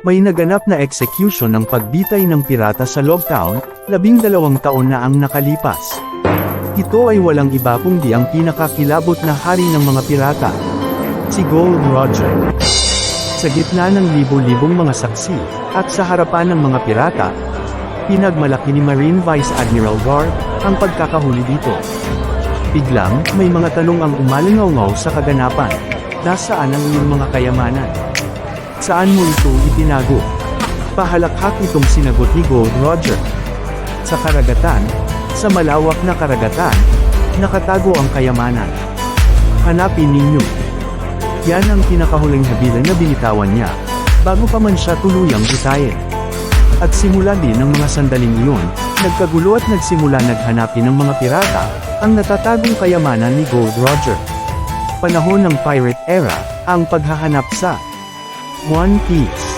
May naganap na execution ng pagbitay ng pirata sa Logtown, 12 taon na ang nakalipas. Ito ay walang iba kundi ang pinakakilabot na hari ng mga pirata, si Gold Roger. Sa gitna ng libo-libong mga saksi, at sa harapan ng mga pirata, pinagmalaki ni Marine Vice Admiral Garth ang pagkakahuli dito. Biglang, may mga tanong ang umalingaw-ngaw sa kaganapan. Nasaan ang iyong mga kayamanan? Saan mo ito itinago? Pahalakhak itong sinagot ni Gold Roger. Sa karagatan, sa malawak na karagatan, nakatago ang kayamanan. Hanapin ninyo. Yan ang pinakahuling habilan na binitawan niya, bago pa man siya tuluyang hutayin. At simula din ng mga sandaling iyon, nagkagulo at nagsimula naghanapin ng mga pirata, ang natatagong kayamanan ni Gold Roger. Panahon ng Pirate Era, ang paghahanap sa One Piece.